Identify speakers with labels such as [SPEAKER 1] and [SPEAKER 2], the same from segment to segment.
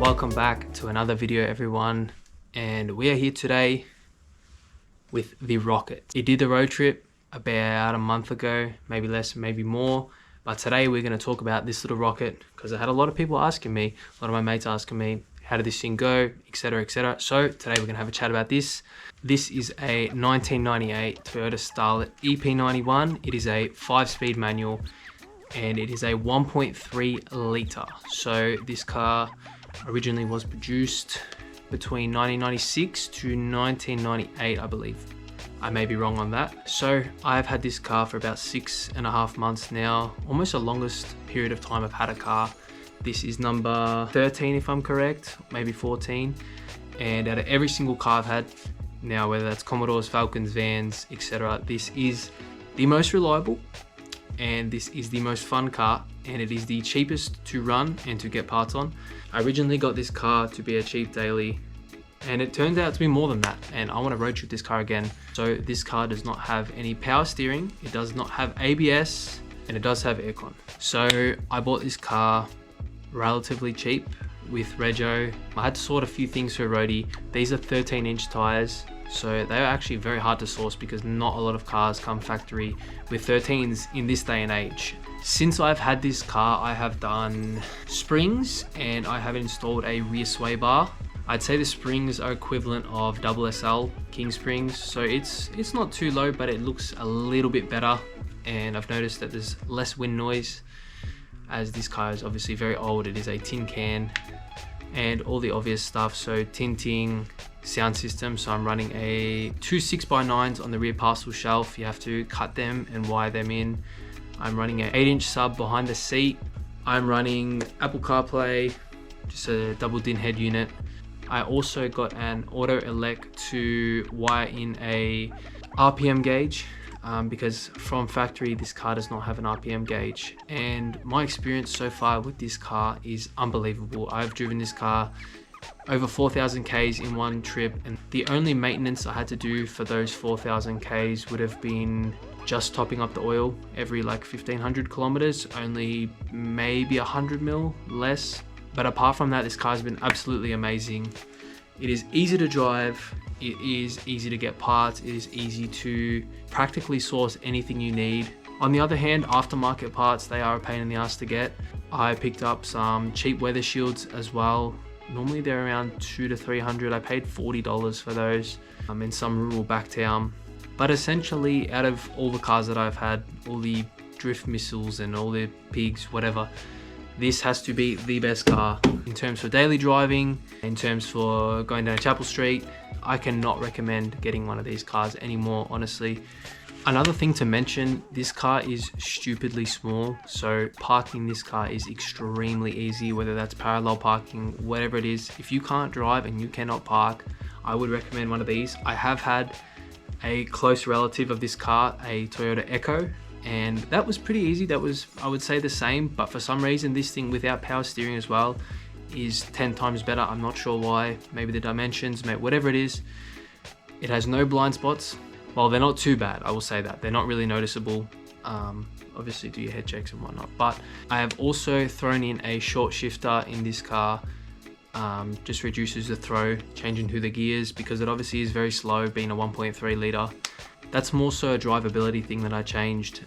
[SPEAKER 1] welcome back to another video, everyone. And we are here today with the Rocket. It did the road trip about a month ago, maybe less, maybe more. But today we're going to talk about this little rocket because I had a lot of people asking me, a lot of my mates asking me, how did this thing go, etc, etc. So today we're going to have a chat about this. This is a 1998 Toyota Starlet EP91. It is a 5-speed manual and it is a 1.3 litre. So this car originally was produced between 1996 to 1998, I believe. I may be wrong on that. So I've had this car for about 6.5 months now, almost the longest period of time I've had a car. This is number 13 if I'm correct, maybe 14. And out of every single car I've had now, whether that's Commodores, Falcons, Vans, etc., this is the most reliable and this is the most fun car, and it is the cheapest to run and to get parts on. I originally got this car to be a cheap daily, and it turns out to be more than that, and I want to road trip this car again. So this car does not have any power steering, it does not have ABS, and it does have aircon. So I bought this car relatively cheap with Rego. I had to sort a few things for a roadie. These are 13-inch tires, so they are actually very hard to source because not a lot of cars come factory with 13s in this day and age. Since I've had this car, I have done springs and I have installed a rear sway bar. I'd say the springs are equivalent of SSL King springs, so it's not too low, but it looks a little bit better. And I've noticed that there's less wind noise, as this car is obviously very old. It is a tin can and all the obvious stuff, so tinting, sound system. So I'm running two 6x9s on the rear parcel shelf. You have to cut them and wire them in. I'm running an 8-inch sub behind the seat. I'm running Apple CarPlay, just a double DIN head unit. I also got an auto elect to wire in a RPM gauge because from factory this car does not have an RPM gauge, and my experience so far with this car is unbelievable. I've driven this car over 4,000 Ks in one trip, and the only maintenance I had to do for those 4,000 Ks would have been just topping up the oil every like 1,500 kilometers, only maybe 100 mil less. But apart from that, this car has been absolutely amazing. It is easy to drive, it is easy to get parts, it is easy to practically source anything you need. On the other hand, aftermarket parts, they are a pain in the ass to get. I picked up some cheap weather shields as well. Normally they're around $200 to $300. I paid $40 for those in some rural backtown. But essentially, out of all the cars that I've had, all the drift missiles and all the pigs, whatever, this has to be the best car in terms for daily driving, in terms for going down Chapel Street. I cannot recommend getting one of these cars anymore, honestly. Another thing to mention, this car is stupidly small, so parking this car is extremely easy, whether that's parallel parking, whatever it is. If you can't drive and you cannot park, I would recommend one of these. I have had a close relative of this car, a Toyota Echo, and that was pretty easy. That was, I would say, the same, but for some reason this thing without power steering as well is 10 times better. I'm not sure why, maybe the dimensions, maybe whatever it is. It has no blind spots. Well, they're not too bad, I will say that. They're not really noticeable. Obviously do your head checks and whatnot, but I have also thrown in a short shifter in this car. Just reduces the throw, changing to the gears, because it obviously is very slow being a 1.3 litre. That's more so a drivability thing that I changed.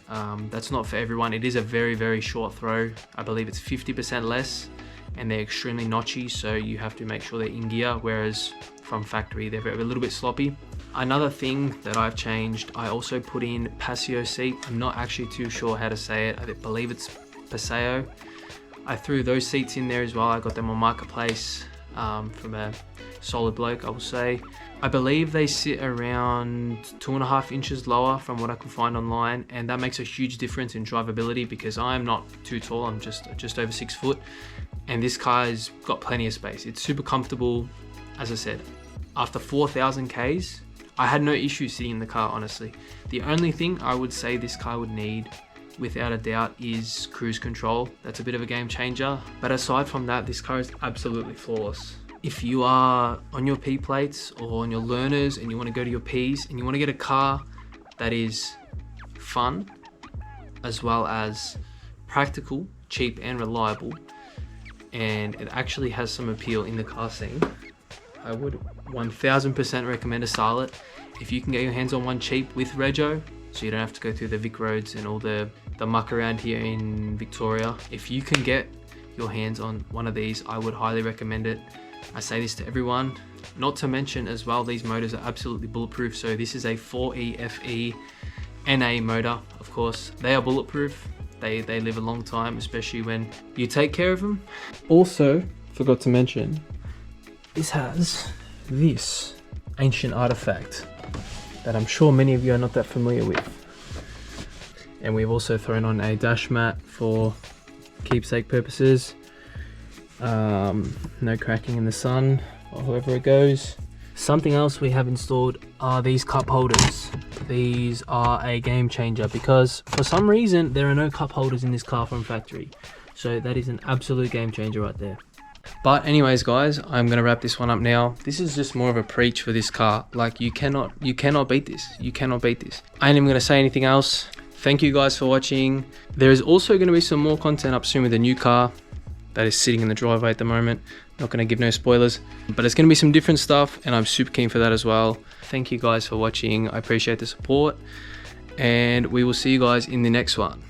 [SPEAKER 1] That's not for everyone. It is a very, very short throw. I believe it's 50% less, and they're extremely notchy, so you have to make sure they're in gear, whereas from factory they're a little bit sloppy. Another thing that I've changed, I also put in Paseo seat. I'm not actually too sure how to say it. I believe it's Paseo. I threw those seats in there as well. I got them on Marketplace from a solid bloke, I will say. I believe they sit around 2.5 inches lower from what I could find online, and that makes a huge difference in drivability because I'm not too tall. I'm just over 6 foot, and this car has got plenty of space. It's super comfortable. As I said, after 4,000 Ks, I had no issue sitting in the car, honestly. The only thing I would say this car would need, without a doubt, is cruise control. That's a bit of a game changer, but aside from that, this car is absolutely flawless. If you are on your P plates or on your learners and you want to go to your Ps and you want to get a car that is fun as well as practical, cheap and reliable, and it actually has some appeal in the car scene. I would 1000% recommend a Starlet. If you can get your hands on one cheap with rego, so you don't have to go through the Vic roads and all the muck around here in Victoria. If you can get your hands on one of these, I would highly recommend it. I say this to everyone. Not to mention as well, these motors are absolutely bulletproof. So this is a 4EFE NA motor, of course. They are bulletproof. They live a long time, especially when you take care of them. Also, forgot to mention, this has this ancient artifact that I'm sure many of you are not that familiar with. And we've also thrown on a dash mat for keepsake purposes. No cracking in the sun or however it goes. Something else we have installed are these cup holders. These are a game changer because for some reason there are no cup holders in this car from factory. So that is an absolute game changer right there. But anyways guys, I'm gonna wrap this one up now. This is just more of a preach for this car. Like you cannot beat this. You cannot beat this. I ain't even gonna say anything else. Thank you guys for watching. There is also gonna be some more content up soon with the new car that is sitting in the driveway at the moment. Not gonna give no spoilers, but it's gonna be some different stuff and I'm super keen for that as well. Thank you guys for watching. I appreciate the support and we will see you guys in the next one.